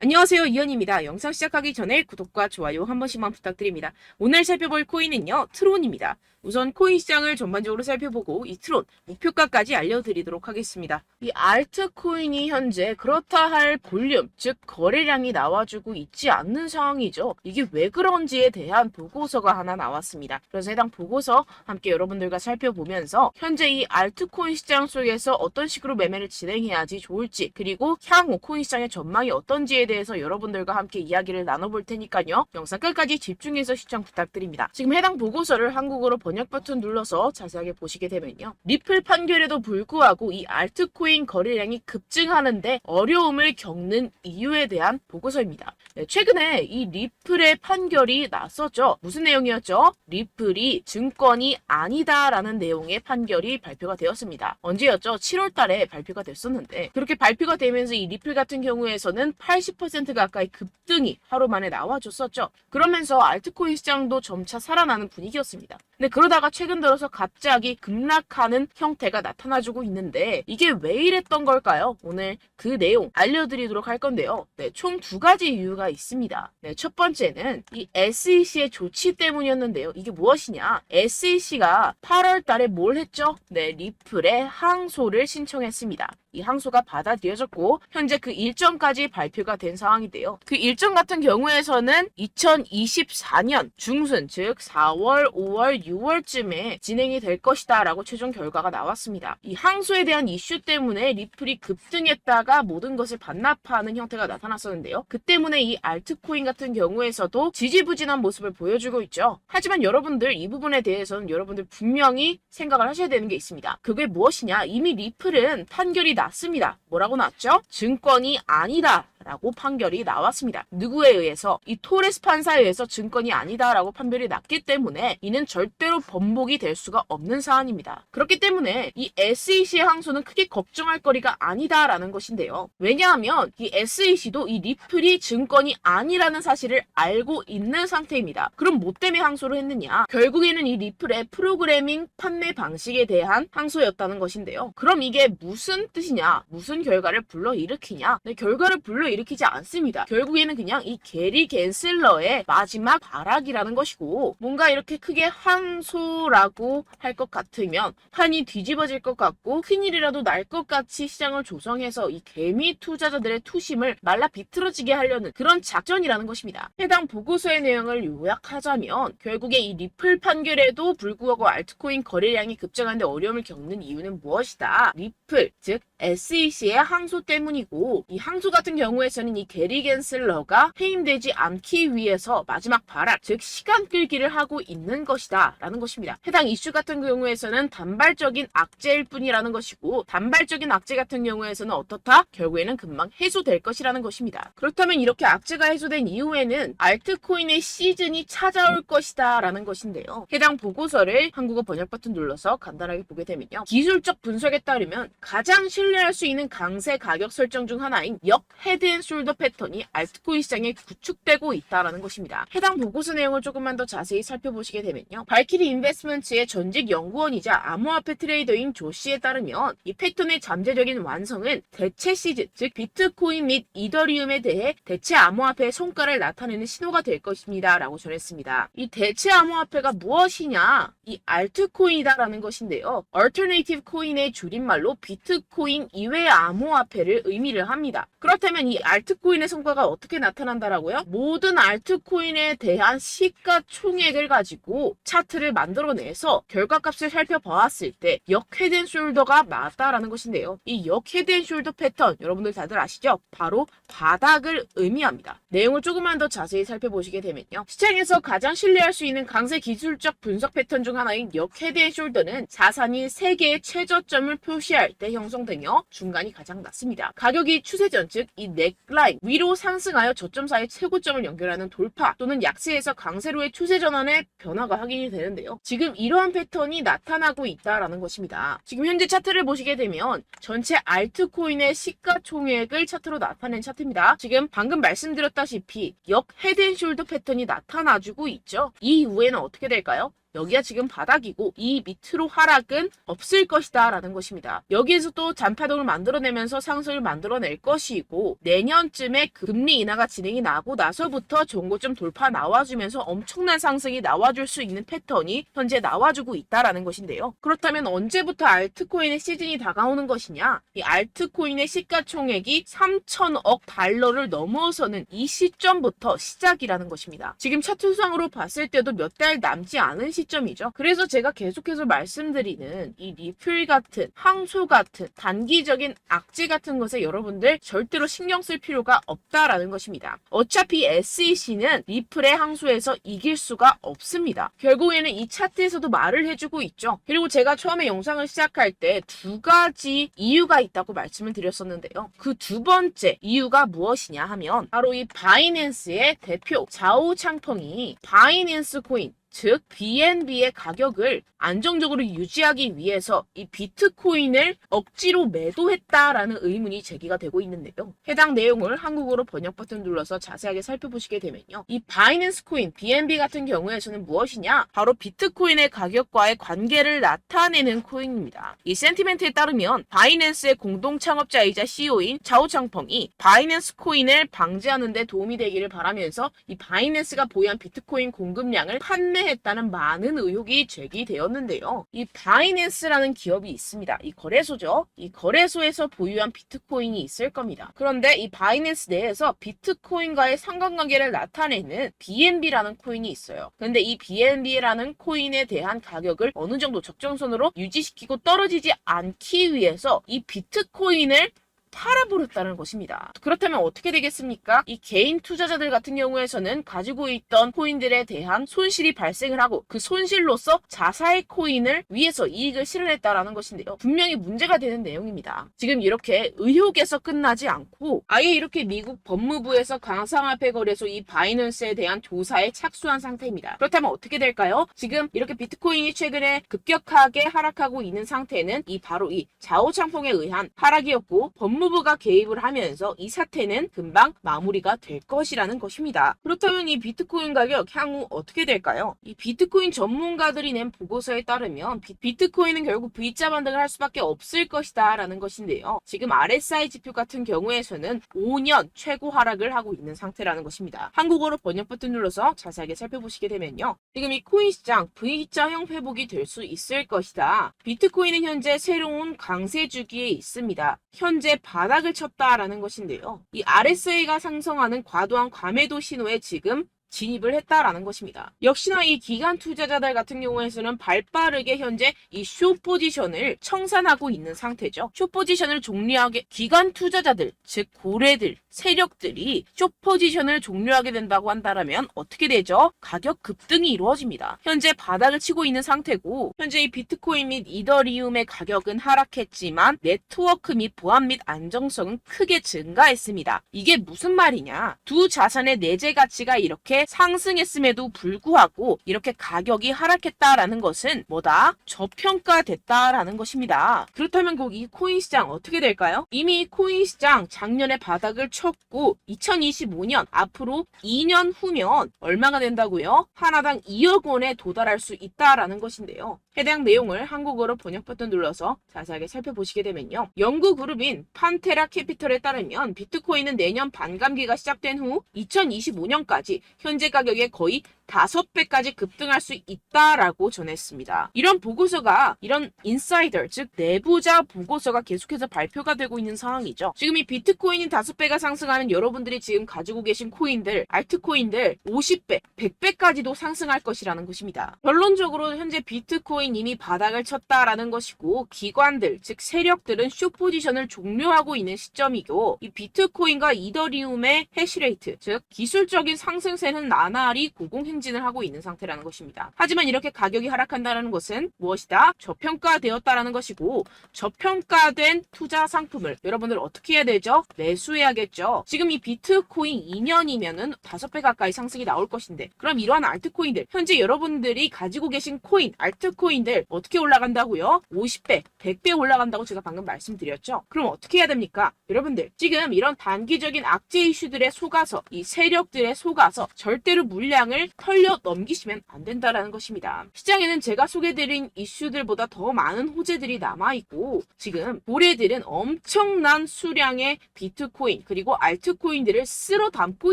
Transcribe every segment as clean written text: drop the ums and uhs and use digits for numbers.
안녕하세요, 이현입니다. 영상 시작하기 전에 구독과 좋아요 한 번씩만 부탁드립니다. 오늘 살펴볼 코인은요, 트론입니다. 우선 코인 시장을 전반적으로 살펴보고 이 트론 목표가까지 알려드리도록 하겠습니다. 이 알트코인이 현재 그렇다 할 볼륨, 즉 거래량이 나와주고 있지 않는 상황이죠. 이게 왜 그런지에 대한 보고서가 하나 나왔습니다. 그래서 해당 보고서 함께 여러분들과 살펴보면서 현재 이 알트코인 시장 속에서 어떤 식으로 매매를 진행해야지 좋을지, 그리고 향후 코인 시장의 전망이 어떤지에 대해서 여러분들과 함께 이야기를 나눠볼 테니까요. 영상 끝까지 집중해서 시청 부탁드립니다. 지금 해당 보고서를 한국어로 번역 버튼 눌러서 자세하게 보시게 되면요. 리플 판결에도 불구하고 이 알트코인 거래량이 급증하는데 어려움을 겪는 이유에 대한 보고서입니다. 네, 최근에 이 리플의 판결이 났었죠. 무슨 내용이었죠? 리플이 증권이 아니다라는 내용의 판결이 발표가 되었습니다. 언제였죠? 7월 달에 발표가 됐었는데, 그렇게 발표가 되면서 이 리플 같은 경우에서는 80% 가까이 급등이 하루 만에 나와줬었죠. 그러면서 알트코인 시장도 점차 살아나는 분위기였습니다. 근데 그러다가 최근 들어서 갑자기 급락하는 형태가 나타나주고 있는데, 이게 왜 이랬던 걸까요? 오늘 그 내용 알려드리도록 할 건데요. 네, 총 두 가지 이유가 있습니다. 네, 첫 번째는 이 SEC의 조치 때문이었는데요. 이게 무엇이냐? SEC가 8월 달에 뭘 했죠? 네, 리플에 항소를 신청했습니다. 이 항소가 받아들여졌고 현재 그 일정까지 발표가 된 상황인데요. 그 일정 같은 경우에서는 2024년 중순, 즉 4월, 5월, 6월쯤에 진행이 될 것이다 라고 최종 결과가 나왔습니다. 이 항소에 대한 이슈 때문에 리플이 급등했다가 모든 것을 반납하는 형태가 나타났었는데요. 그 때문에 이 알트코인 같은 경우에서도 지지부진한 모습을 보여주고 있죠. 하지만 여러분들 이 부분에 대해서는 여러분들 분명히 생각을 하셔야 되는 게 있습니다. 그게 무엇이냐? 이미 리플은 판결이 났습니다. 뭐라고 났죠? 증권이 아니다 라고 판결이 나왔습니다. 누구에 의해서? 이 토레스 판사에 의해서 증권이 아니다라고 판결이 났기 때문에 이는 절대로 번복이 될 수가 없는 사안입니다. 그렇기 때문에 이 SEC의 항소는 크게 걱정할 거리가 아니다라는 것인데요. 왜냐하면 이 SEC도 이 리플이 증권이 아니라는 사실을 알고 있는 상태입니다. 그럼 뭐 때문에 항소를 했느냐? 결국에는 이 리플의 프로그래밍 판매 방식에 대한 항소였다는 것인데요. 그럼 이게 무슨 뜻이냐? 무슨 결과를 불러일으키냐? 네, 결과를 불러일으키지 않습니다. 결국에는 그냥 이 게리 갠슬러의 마지막 발악이라는 것이고, 뭔가 이렇게 크게 항소라고 할 것 같으면 판이 뒤집어질 것 같고 큰일이라도 날 것 같이 시장을 조성해서 이 개미 투자자들의 투심을 말라 비틀어지게 하려는 그런 작전이라는 것입니다. 해당 보고서의 내용을 요약하자면 결국에 이 리플 판결에도 불구하고 알트코인 거래량이 급증하는데 어려움을 겪는 이유는 무엇이다? 리플, 즉 SEC의 항소 때문이고, 이 항소 같은 경우에서는 이 게리 갠슬러가 해임되지 않기 위해서 마지막 발악, 즉 시간 끌기를 하고 있는 것이다 라는 것입니다. 해당 이슈 같은 경우에서는 단발적인 악재일 뿐이라는 것이고, 단발적인 악재 같은 경우에서는 어떻다? 결국에는 금방 해소될 것이라는 것입니다. 그렇다면 이렇게 악재가 해소된 이후에는 알트코인의 시즌이 찾아올 것이다 라는 것인데요. 해당 보고서를 한국어 번역 버튼 눌러서 간단하게 보게 되면요. 기술적 분석에 따르면 가장 신뢰할 수 있는 강세 가격 설정 중 하나인 역 헤드앤숄더 패턴이 알트코인 시장에 구축되고 있다는 것입니다. 해당 보고서 내용을 조금만 더 자세히 살펴보시게 되면요. 발키리 인베스트먼트의 전직 연구원이자 암호화폐 트레이더인 조 씨에 따르면 이 패턴의 잠재적인 완성은 대체 시즌, 즉 비트코인 및 이더리움에 대해 대체 암호화폐의 성과를 나타내는 신호가 될 것입니다 라고 전했습니다. 이 대체 암호화폐가 무엇이냐? 이 알트코인이다라는 것인데요. 얼터네이티브 코인의 줄임말로 비트코인 이외의 암호화폐를 의미를 합니다. 그렇다면 이 알트코인의 성과가 어떻게 나타난다라고요? 모든 알트코인에 대한 시가총액을 가지고 차트를 만들어내서 결과값을 살펴보았을 때 역 헤드앤숄더가 맞다라는 것인데요. 이 역 헤드앤숄더 패턴 여러분들 다들 아시죠? 바로 바닥을 의미합니다. 내용을 조금만 더 자세히 살펴보시게 되면요. 시장에서 가장 신뢰할 수 있는 강세 기술적 분석 패턴 중 하나인 역 헤드앤숄더는 자산이 3개의 최저점을 표시할 때 형성되며 중간이 가장 낮습니다. 가격이 추세전, 즉 이 넥라인 위로 상승하여 저점 사이 최고점을 연결하는 돌파 또는 약세에서 강세로의 추세 전환의 변화가 확인이 되는데요. 지금 이러한 패턴이 나타나고 있다라는 것입니다. 지금 현재 차트를 보시게 되면 전체 알트코인의 시가총액을 차트로 나타낸 차트입니다. 지금 방금 말씀드렸다시피 역 헤드앤숄더 패턴이 나타나주고 있죠. 이 이후에는 어떻게 될까요? 여기가 지금 바닥이고 이 밑으로 하락은 없을 것이다 라는 것입니다. 여기에서 또 잔파동을 만들어내면서 상승을 만들어낼 것이고 내년쯤에 금리 인하가 진행이 나고 나서부터 전고점 돌파 나와주면서 엄청난 상승이 나와줄 수 있는 패턴이 현재 나와주고 있다라는 것인데요. 그렇다면 언제부터 알트코인의 시즌이 다가오는 것이냐? 이 알트코인의 시가총액이 3천억 달러를 넘어서는 이 시점부터 시작이라는 것입니다. 지금 차트상으로 봤을 때도 몇 달 남지 않은 시점이죠. 그래서 제가 계속해서 말씀드리는 이 리플 같은 항소 같은 단기적인 악재 같은 것에 여러분들 절대로 신경 쓸 필요가 없다라는 것입니다. 어차피 SEC는 리플의 항소에서 이길 수가 없습니다. 결국에는 이 차트에서도 말을 해주고 있죠. 그리고 제가 처음에 영상을 시작할 때 두 가지 이유가 있다고 말씀을 드렸었는데요. 그 두 번째 이유가 무엇이냐 하면 바로 이 바이낸스의 대표 자오 창펑이 바이낸스 코인 즉 BNB의 가격을 안정적으로 유지하기 위해서 이 비트코인을 억지로 매도했다라는 의문이 제기가 되고 있는데요. 해당 내용을 한국어로 번역 버튼 눌러서 자세하게 살펴보시게 되면요. 이 바이낸스 코인 BNB 같은 경우에서는 무엇이냐? 바로 비트코인의 가격과의 관계를 나타내는 코인입니다. 이 센티멘트에 따르면 바이낸스의 공동 창업자이자 CEO인 자오창펑이 바이낸스 코인을 방지하는 데 도움이 되기를 바라면서 이 바이낸스가 보유한 비트코인 공급량을 판매했다는 많은 의혹이 제기되었는데요. 이 바이낸스라는 기업이 있습니다. 이 거래소죠. 이 거래소에서 보유한 비트코인이 있을 겁니다. 그런데 이 바이낸스 내에서 비트코인과의 상관관계를 나타내는 BNB라는 코인이 있어요. 그런데 이 BNB라는 코인에 대한 가격을 어느 정도 적정선으로 유지시키고 떨어지지 않기 위해서 이 비트코인을 팔아버렸다는 것입니다. 그렇다면 어떻게 되겠습니까? 이 개인 투자자들 같은 경우에서는 가지고 있던 코인들에 대한 손실이 발생을 하고 그 손실로서 자사의 코인을 위해서 이익을 실현했다라는 것인데요. 분명히 문제가 되는 내용입니다. 지금 이렇게 의혹에서 끝나지 않고 아예 이렇게 미국 법무부에서 가상화폐 거래소 이 바이낸스에 대한 조사에 착수한 상태입니다. 그렇다면 어떻게 될까요? 지금 이렇게 비트코인이 최근에 급격하게 하락하고 있는 상태는 바로 이 자오창펑에 의한 하락이었고 법무부가 개입을 하면서 이 사태는 금방 마무리가 될 것이라는 것입니다. 그렇다면 이 비트코인 가격 향후 어떻게 될까요? 이 비트코인 전문가들이 낸 보고서에 따르면 비트코인은 결국 V자 반등을 할 수밖에 없을 것이다 라는 것인데요. 지금 RSI 지표 같은 경우에서는 5년 최고 하락을 하고 있는 상태라는 것입니다. 한국어로 번역 버튼 눌러서 자세하게 살펴보시게 되면요. 지금 이 코인 시장 V자형 회복이 될 수 있을 것이다. 비트코인은 현재 새로운 강세 주기에 있습니다. 현재 바닥을 쳤다라는 것인데요. 이 RSI가 상승하는 과도한 과매도 신호에 지금 진입을 했다라는 것입니다. 역시나 이 기관 투자자들 같은 경우에서는 발빠르게 현재 이 숏 포지션을 청산하고 있는 상태죠. 숏 포지션을 종료하게 기관 투자자들, 즉 고래들, 세력들이 숏 포지션을 종료하게 된다고 한다면 어떻게 되죠? 가격 급등이 이루어집니다. 현재 바닥을 치고 있는 상태고 현재 이 비트코인 및 이더리움의 가격은 하락했지만 네트워크 및 보안 및 안정성은 크게 증가했습니다. 이게 무슨 말이냐? 두 자산의 내재 가치가 이렇게 상승했음에도 불구하고 이렇게 가격이 하락했다라는 것은 뭐다? 저평가됐다라는 것입니다. 그렇다면 꼭 이 코인 시장 어떻게 될까요? 이미 코인 시장 작년에 바닥을 쳤고 2025년 앞으로 2년 후면 얼마가 된다고요? 하나당 2억 원에 도달할 수 있다라는 것인데요. 해당 내용을 한국어로 번역 버튼 눌러서 자세하게 살펴보시게 되면요. 연구 그룹인 판테라 캐피털에 따르면 비트코인은 내년 반감기가 시작된 후 2025년까지 현재 가격의 거의 5배까지 급등할 수 있다라고 전했습니다. 이런 보고서가 이런 인사이더 즉 내부자 보고서가 계속해서 발표가 되고 있는 상황이죠. 지금 이 비트코인이 5배가 상승하면 여러분들이 지금 가지고 계신 코인들, 알트코인들 50배, 100배까지도 상승할 것이라는 것입니다. 결론적으로 현재 비트코인 이미 바닥을 쳤다라는 것이고 기관들 즉 세력들은 숏 포지션을 종료하고 있는 시점이고 이 비트코인과 이더리움의 해시레이트 즉 기술적인 상승세는 나날이 고공행진을 하고 있는 상태라는 것입니다. 하지만 이렇게 가격이 하락한다는 것은 무엇이다? 저평가되었다라는 것이고 저평가된 투자 상품을 여러분들 어떻게 해야 되죠? 매수해야겠죠. 지금 이 비트코인 2년이면은 5배 가까이 상승이 나올 것인데 그럼 이러한 알트코인들 현재 여러분들이 가지고 계신 코인, 알트코인들 어떻게 올라간다고요? 50배, 100배 올라간다고 제가 방금 말씀드렸죠. 그럼 어떻게 해야 됩니까? 여러분들 지금 이런 단기적인 악재 이슈들에 속아서 이 세력들에 속아서 절대로 물량을 흘려 넘기시면 안 된다라는 것입니다. 시장에는 제가 소개드린 이슈들보다 더 많은 호재들이 남아있고 지금 고래들은 엄청난 수량의 비트코인 그리고 알트코인들을 쓸어 담고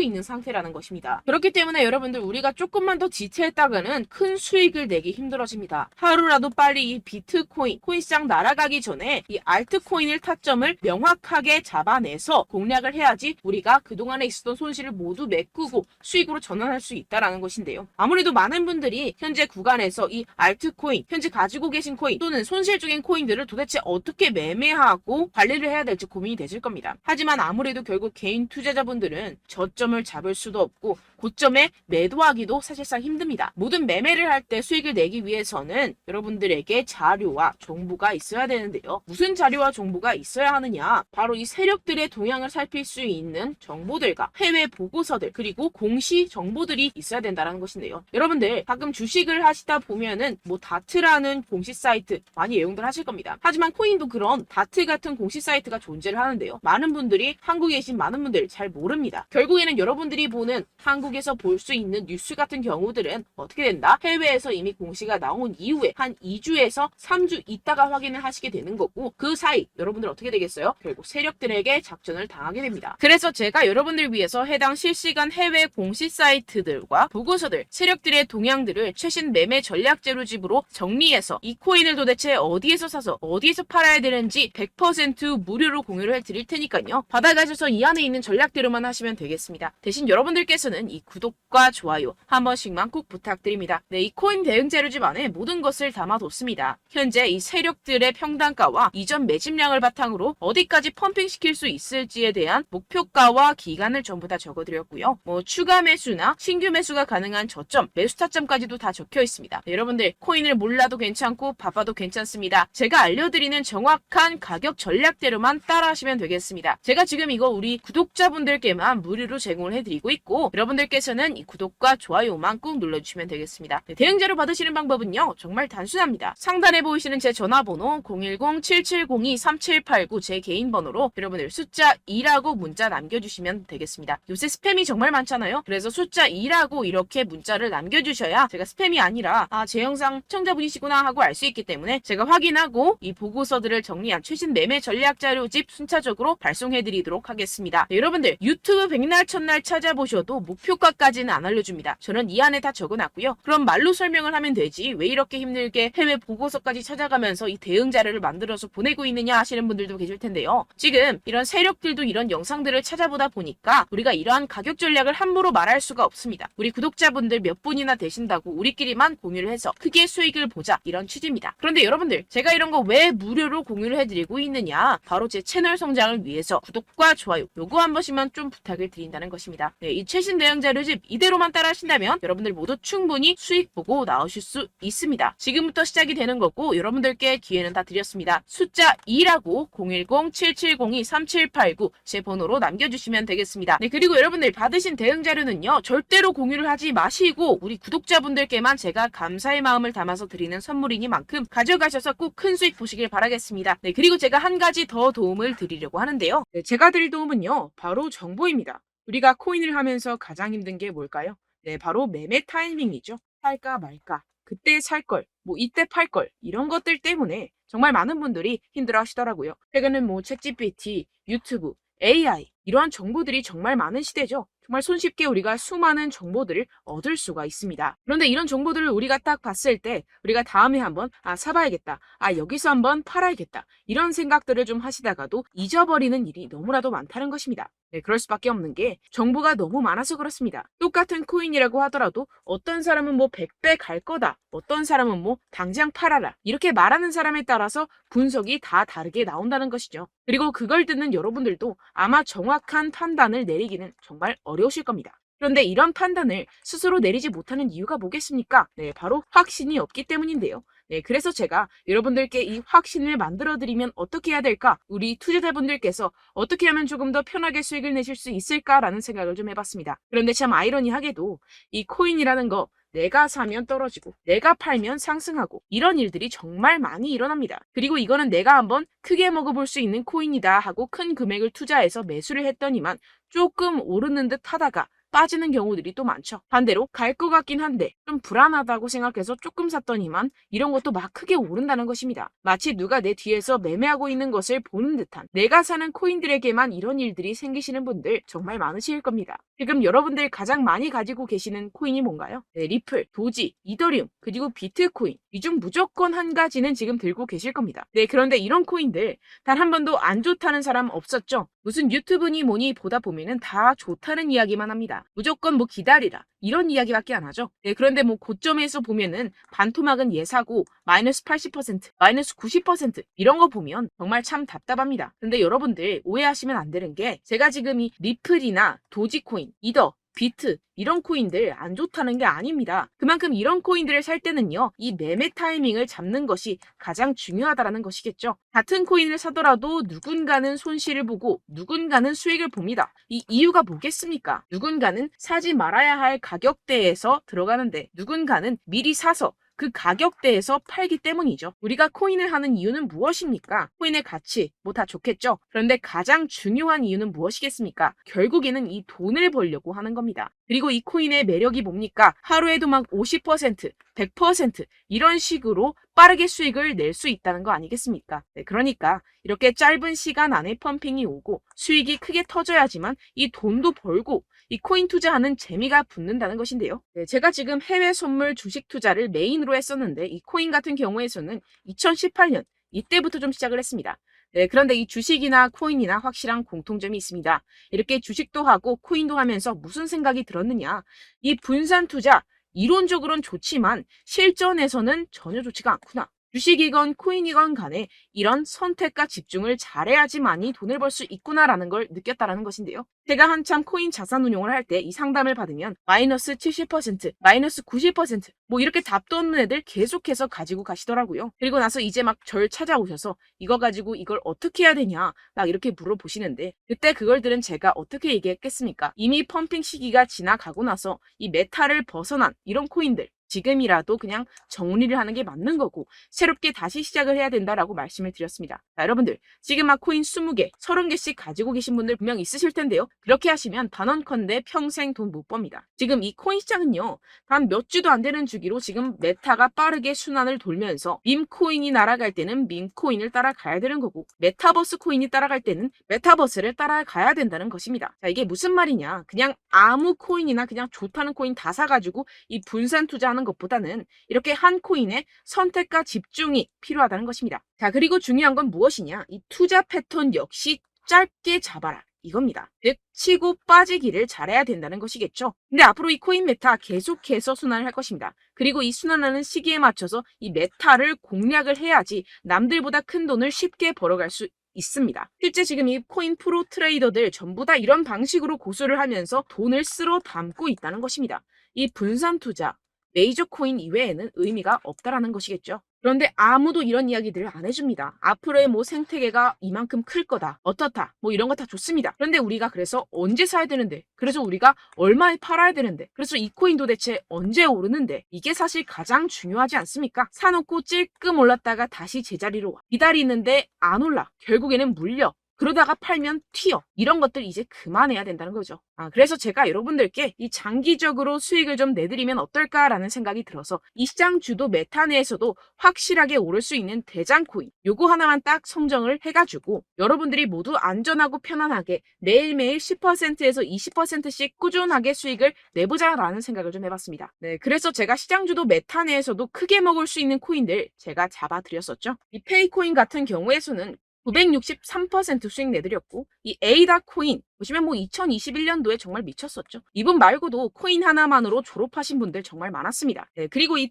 있는 상태라는 것입니다. 그렇기 때문에 여러분들 우리가 조금만 더 지체했다가는 큰 수익을 내기 힘들어집니다. 하루라도 빨리 이 비트코인, 코인시장 날아가기 전에 이 알트코인을 타점을 명확하게 잡아내서 공략을 해야지 우리가 그동안에 있었던 손실을 모두 메꾸고 수익으로 전환할 수 있다라는 것인데요. 아무래도 많은 분들이 현재 구간에서 이 알트코인, 현재 가지고 계신 코인 또는 손실 중인 코인들을 도대체 어떻게 매매하고 관리를 해야 될지 고민이 되실 겁니다. 하지만 아무래도 결국 개인 투자자분들은 저점을 잡을 수도 없고 고점에 매도하기도 사실상 힘듭니다. 모든 매매를 할 때 수익을 내기 위해서는 여러분들에게 자료와 정보가 있어야 되는데요. 무슨 자료와 정보가 있어야 하느냐? 바로 이 세력들의 동향을 살필 수 있는 정보들과 해외 보고서들 그리고 공시 정보들이 있어야 된다는 것인데요. 여러분들 가끔 주식을 하시다 보면은 뭐 다트라는 공시 사이트 많이 애용들 하실 겁니다. 하지만 코인도 그런 다트 같은 공시 사이트가 존재를 하는데요. 많은 분들이 한국에 계신 많은 분들 잘 모릅니다. 결국에는 여러분들이 보는 한국에서 볼 수 있는 뉴스 같은 경우들은 어떻게 된다? 해외에서 이미 공시가 나온 이후에 한 2주에서 3주 있다가 확인을 하시게 되는 거고 그 사이 여러분들 어떻게 되겠어요? 결국 세력들에게 작전을 당하게 됩니다. 그래서 제가 여러분들 위해서 해당 실시간 해외 공시 사이트들과 보고서들, 세력들의 동향들을 최신 매매 전략 재료집으로 정리해서 이 코인을 도대체 어디에서 사서 어디에서 팔아야 되는지 100% 무료로 공유를 해드릴 테니까요. 받아가셔서 이 안에 있는 전략대로만 하시면 되겠습니다. 대신 여러분들께서는 이 구독과 좋아요 한 번씩만 꼭 부탁드립니다. 네, 이 코인 대응 재료집 안에 모든 것을 담아뒀습니다. 현재 이 세력들의 평단가와 이전 매집량을 바탕으로 어디까지 펌핑시킬 수 있을지에 대한 목표가와 기간을 전부 다 적어드렸고요. 뭐 추가 매수나 신규 매수가 가능한 저점, 매수 타점까지도 다 적혀 있습니다. 네, 여러분들 코인을 몰라도 괜찮고 바빠도 괜찮습니다. 제가 알려드리는 정확한 가격 전략대로만 따라하시면 되겠습니다. 제가 지금 이거 우리 구독자분들께만 무료로 제공을 해드리고 있고 여러분들께서는 이 구독과 좋아요만 꾹 눌러주시면 되겠습니다. 네, 대응 자료 받으시는 방법은요 정말 단순합니다. 상단에 보이시는 제 전화번호 010-7702-3789 제 개인 번호로 여러분들 숫자 2라고 문자 남겨주시면 되겠습니다. 요새 스팸이 정말 많잖아요. 그래서 숫자 2라고 이렇게 문자를 남겨주셔야 제가 스팸이 아니라 제 영상 시청자분이시구나 하고 알 수 있기 때문에 제가 확인하고 이 보고서들을 정리한 최신 매매 전략 자료집 순차적으로 발송해드리도록 하겠습니다. 네, 여러분들 유튜브 백날 첫날 찾아보셔도 목표가까지는 안 알려줍니다. 저는 이 안에 다 적어놨고요. 그럼 말로 설명을 하면 되지 왜 이렇게 힘들게 해외 보고서까지 찾아가면서 이 대응 자료를 만들어서 보내고 있느냐 하시는 분들도 계실 텐데요. 지금 이런 세력들도 이런 영상들을 찾아보다 보니까 우리가 이러한 가격 전략을 함부로 말할 수가 없습니다. 우리 구독자분들 몇 분이나 되신다고 우리끼리만 공유를 해서 크게 수익을 보자 이런 취지입니다. 그런데 여러분들 제가 이런 거 왜 무료로 공유를 해드리고 있느냐 바로 제 채널 성장을 위해서 구독과 좋아요 요거 한 번씩만 좀 부탁을 드린다는 것입니다. 네, 이 최신 대응 자료집 이대로만 따라 하신다면 여러분들 모두 충분히 수익 보고 나오실 수 있습니다. 지금부터 시작이 되는 거고 여러분들께 기회는 다 드렸습니다. 숫자 2라고 010-7702-3789 제 번호로 남겨주시면 되겠습니다. 네, 그리고 여러분들 받으신 대응 자료는요 절대로 공유를 하지 마시고 우리 구독자분들께만 제가 감사의 마음을 담아서 드리는 선물이니만큼 가져가셔서 꼭 큰 수익 보시길 바라겠습니다. 네, 그리고 제가 한 가지 더 도움을 드리려고 하는데요. 네, 제가 드릴 도움은요 바로 정보입니다. 우리가 코인을 하면서 가장 힘든 게 뭘까요? 네, 바로 매매 타이밍이죠. 살까 말까, 그때 살 걸, 뭐 이때 팔 걸 이런 것들 때문에 정말 많은 분들이 힘들어 하시더라고요. 최근은 뭐 챗GPT, 유튜브, AI 이러한 정보들이 정말 많은 시대죠. 정말 손쉽게 우리가 수많은 정보들을 얻을 수가 있습니다. 그런데 이런 정보들을 우리가 딱 봤을 때 우리가 다음에 한번 사봐야겠다. 여기서 한번 팔아야겠다. 이런 생각들을 좀 하시다가도 잊어버리는 일이 너무나도 많다는 것입니다. 네, 그럴 수밖에 없는 게 정보가 너무 많아서 그렇습니다. 똑같은 코인이라고 하더라도 어떤 사람은 뭐 100배 갈 거다. 어떤 사람은 뭐 당장 팔아라. 이렇게 말하는 사람에 따라서 분석이 다 다르게 나온다는 것이죠. 그리고 그걸 듣는 여러분들도 아마 정확한 판단을 내리기는 정말 어려우실 겁니다. 그런데 이런 판단을 스스로 내리지 못하는 이유가 뭐겠습니까? 네, 바로 확신이 없기 때문인데요. 네, 그래서 제가 여러분들께 이 확신을 만들어드리면 어떻게 해야 될까? 우리 투자자분들께서 어떻게 하면 조금 더 편하게 수익을 내실 수 있을까라는 생각을 좀 해봤습니다. 그런데 참 아이러니하게도 이 코인이라는 거 내가 사면 떨어지고 내가 팔면 상승하고 이런 일들이 정말 많이 일어납니다. 그리고 이거는 내가 한번 크게 먹어볼 수 있는 코인이다 하고 큰 금액을 투자해서 매수를 했더니만 조금 오르는 듯 하다가 빠지는 경우들이 또 많죠. 반대로 갈 것 같긴 한데 좀 불안하다고 생각해서 조금 샀더니만 이런 것도 막 크게 오른다는 것입니다. 마치 누가 내 뒤에서 매매하고 있는 것을 보는 듯한, 내가 사는 코인들에게만 이런 일들이 생기시는 분들 정말 많으실 겁니다. 지금 여러분들 가장 많이 가지고 계시는 코인이 뭔가요? 네, 리플, 도지, 이더리움, 그리고 비트코인. 이 중 무조건 한 가지는 지금 들고 계실 겁니다. 네, 그런데 이런 코인들 단 한 번도 안 좋다는 사람 없었죠? 무슨 유튜브니 뭐니 보다 보면은 다 좋다는 이야기만 합니다. 무조건 뭐 기다리라 이런 이야기밖에 안 하죠. 네, 그런데 뭐 고점에서 보면은 반토막은 예사고 마이너스 80%, 마이너스 90% 이런 거 보면 정말 참 답답합니다. 근데 여러분들 오해하시면 안 되는 게, 제가 지금 이 리플이나 도지코인, 이더, 비트 이런 코인들 안 좋다는 게 아닙니다. 그만큼 이런 코인들을 살 때는요, 이 매매 타이밍을 잡는 것이 가장 중요하다는 것이겠죠. 같은 코인을 사더라도 누군가는 손실을 보고 누군가는 수익을 봅니다. 이 이유가 뭐겠습니까? 누군가는 사지 말아야 할 가격대에서 들어가는데 누군가는 미리 사서 그 가격대에서 팔기 때문이죠. 우리가 코인을 하는 이유는 무엇입니까? 코인의 가치, 뭐 다 좋겠죠. 그런데 가장 중요한 이유는 무엇이겠습니까? 결국에는 이 돈을 벌려고 하는 겁니다. 그리고 이 코인의 매력이 뭡니까? 하루에도 막 50%, 100% 이런 식으로 빠르게 수익을 낼 수 있다는 거 아니겠습니까? 네, 그러니까 이렇게 짧은 시간 안에 펌핑이 오고 수익이 크게 터져야지만 이 돈도 벌고 이 코인 투자하는 재미가 붙는다는 것인데요. 네, 제가 지금 해외 선물 주식 투자를 메인으로 했었는데 이 코인 같은 경우에서는 2018년 이때부터 좀 시작을 했습니다. 네, 그런데 이 주식이나 코인이나 확실한 공통점이 있습니다. 이렇게 주식도 하고 코인도 하면서 무슨 생각이 들었느냐? 이 분산 투자, 이론적으로는 좋지만 실전에서는 전혀 좋지가 않구나. 주식이건 코인이건 간에 이런 선택과 집중을 잘해야지만이 돈을 벌 수 있구나라는 걸 느꼈다라는 것인데요. 제가 한참 코인 자산 운용을 할 때 이 상담을 받으면 마이너스 70%, 마이너스 90%, 뭐 이렇게 답도 없는 애들 계속해서 가지고 가시더라고요. 그리고 나서 이제 막 절 찾아오셔서 이거 가지고 이걸 어떻게 해야 되냐 막 이렇게 물어보시는데, 그때 그걸 들은 제가 어떻게 얘기했겠습니까? 이미 펌핑 시기가 지나가고 나서 이 메타를 벗어난 이런 코인들, 지금이라도 그냥 정리를 하는 게 맞는 거고 새롭게 다시 시작을 해야 된다라고 말씀을 드렸습니다. 자, 여러분들 지금 막 코인 20개, 30개씩 가지고 계신 분들 분명 있으실 텐데요. 그렇게 하시면 단언컨대 평생 돈 못 법니다. 지금 이 코인 시장은요, 단 몇 주도 안 되는 주기로 지금 메타가 빠르게 순환을 돌면서 밈코인이 날아갈 때는 밈코인을 따라가야 되는 거고, 메타버스 코인이 따라갈 때는 메타버스를 따라가야 된다는 것입니다. 자, 이게 무슨 말이냐? 그냥 아무 코인이나 그냥 좋다는 코인 다 사가지고 이 분산 투자하는 것보다는 이렇게 한 코인에 선택과 집중이 필요하다는 것입니다. 자, 그리고 중요한 건 무엇이냐? 이 투자 패턴 역시 짧게 잡아라. 이겁니다. 즉 치고 빠지기를 잘해야 된다는 것이겠죠. 근데 앞으로 이 코인 메타 계속해서 순환을 할 것입니다. 그리고 이 순환하는 시기에 맞춰서 이 메타를 공략을 해야지 남들보다 큰 돈을 쉽게 벌어갈 수 있습니다. 실제 지금 이 코인 프로 트레이더들 전부 다 이런 방식으로 고수를 하면서 돈을 쓸어 담고 있다는 것입니다. 이 분산 투자, 메이저 코인 이외에는 의미가 없다라는 것이겠죠. 그런데 아무도 이런 이야기들을 안 해줍니다. 앞으로의 뭐 생태계가 이만큼 클 거다, 어떻다, 뭐 이런 거 다 좋습니다. 그런데 우리가 그래서 언제 사야 되는데, 그래서 우리가 얼마에 팔아야 되는데, 그래서 이 코인 도대체 언제 오르는데, 이게 사실 가장 중요하지 않습니까? 사놓고 찔끔 올랐다가 다시 제자리로 와. 기다리는데 안 올라. 결국에는 물려. 그러다가 팔면 튀어. 이런 것들 이제 그만해야 된다는 거죠. 그래서 제가 여러분들께 이 장기적으로 수익을 좀 내드리면 어떨까라는 생각이 들어서 이 시장 주도 메타 내에서도 확실하게 오를 수 있는 대장 코인, 요거 하나만 딱 선정을 해가지고 여러분들이 모두 안전하고 편안하게 매일매일 10%에서 20%씩 꾸준하게 수익을 내보자라는 생각을 좀 해봤습니다. 네, 그래서 제가 시장 주도 메타 내에서도 크게 먹을 수 있는 코인들 제가 잡아드렸었죠. 이 페이코인 같은 경우에서는 963% 수익 내드렸고, 이 에이다 코인 보시면 뭐 2021년도에 정말 미쳤었죠. 이분 말고도 코인 하나만으로 졸업하신 분들 정말 많았습니다. 네, 그리고 이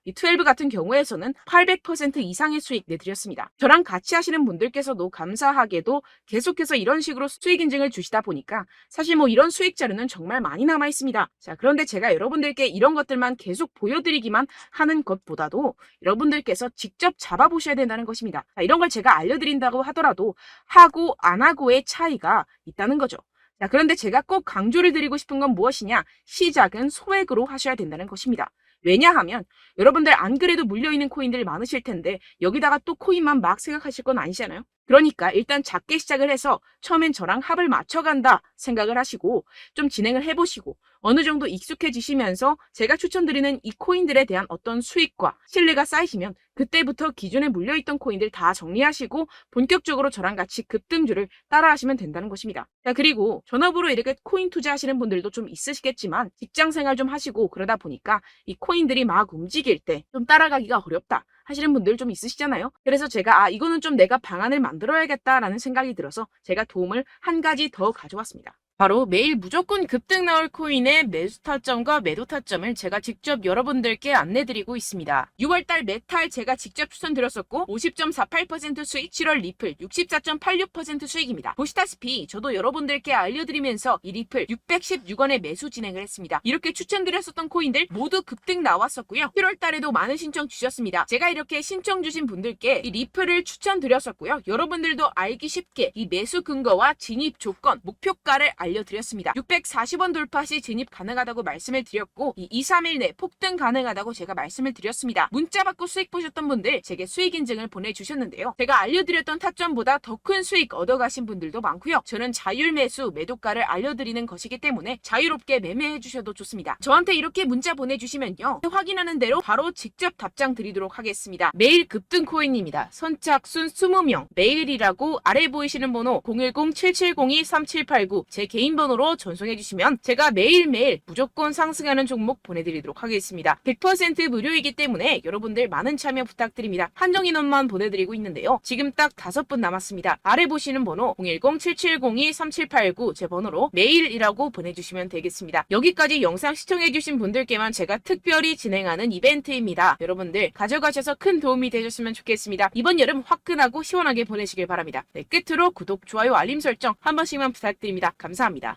12 같은 경우에서는 800% 이상의 수익 내드렸습니다. 저랑 같이 하시는 분들께서도 감사하게도 계속해서 이런 식으로 수익 인증을 주시다 보니까 사실 뭐 이런 수익 자료는 정말 많이 남아 있습니다. 자, 그런데 제가 여러분들께 이런 것들만 계속 보여드리기만 하는 것보다도 여러분들께서 직접 잡아보셔야 된다는 것입니다. 자, 이런 걸 제가 알려드린다고 하더라도 하고 안 하고의 차이가 있다는 거죠. 자, 그런데 제가 꼭 강조를 드리고 싶은 건 무엇이냐? 시작은 소액으로 하셔야 된다는 것입니다. 왜냐하면 여러분들 안 그래도 물려있는 코인들 많으실 텐데 여기다가 또 코인만 막 생각하실 건 아니잖아요. 그러니까 일단 작게 시작을 해서 처음엔 저랑 합을 맞춰간다 생각을 하시고 좀 진행을 해보시고 어느 정도 익숙해지시면서 제가 추천드리는 이 코인들에 대한 어떤 수익과 신뢰가 쌓이시면 그때부터 기존에 물려있던 코인들 다 정리하시고 본격적으로 저랑 같이 급등주를 따라하시면 된다는 것입니다. 자, 그리고 전업으로 이렇게 코인 투자하시는 분들도 좀 있으시겠지만 직장 생활 좀 하시고 그러다 보니까 이 코인들이 막 움직일 때 좀 따라가기가 어렵다 하시는 분들 좀 있으시잖아요. 그래서 제가 이거는 좀 내가 방안을 만들어야겠다라는 생각이 들어서 제가 도움을 한 가지 더 가져왔습니다. 바로 매일 무조건 급등 나올 코인의 매수 타점과 매도 타점을 제가 직접 여러분들께 안내드리고 있습니다. 6월달 메탈 제가 직접 추천드렸었고 50.48% 수익, 7월 리플 64.86% 수익입니다. 보시다시피 저도 여러분들께 알려드리면서 이 리플 616원에 매수 진행을 했습니다. 이렇게 추천드렸었던 코인들 모두 급등 나왔었고요. 7월달에도 많은 신청 주셨습니다. 제가 이렇게 신청 주신 분들께 이 리플을 추천드렸었고요. 여러분들도 알기 쉽게 이 매수 근거와 진입 조건, 목표가를 알려드렸습니다. 640원 돌파 시 진입 가능하다고 말씀을 드렸고 이 2, 3일 내 폭등 가능하다고 제가 말씀을 드렸습니다. 문자 받고 수익 보셨던 분들 제게 수익 인증을 보내주셨는데요. 제가 알려드렸던 타점보다 더 큰 수익 얻어가신 분들도 많고요. 저는 자율 매수 매도가를 알려드리는 것이기 때문에 자유롭게 매매해 주셔도 좋습니다. 저한테 이렇게 문자 보내주시면요. 확인하는 대로 바로 직접 답장 드리도록 하겠습니다. 매일 급등 코인입니다. 선착순 20명 매일이라고 아래 보이시는 번호 010-7702-3789 제 개인 번호로 전송해 주시면 제가 매일매일 무조건 상승하는 종목 보내드리도록 하겠습니다. 100% 무료이기 때문에 여러분들 많은 참여 부탁드립니다. 한정 인원만 보내드리고 있는데요. 지금 딱 5분 남았습니다. 아래 보시는 번호 010-7702-3789 제 번호로 메일이라고 보내주시면 되겠습니다. 여기까지 영상 시청해주신 분들께만 제가 특별히 진행하는 이벤트입니다. 여러분들 가져가셔서 큰 도움이 되셨으면 좋겠습니다. 이번 여름 화끈하고 시원하게 보내시길 바랍니다. 네, 끝으로 구독, 좋아요, 알림 설정 한 번씩만 부탁드립니다. 감사합니다.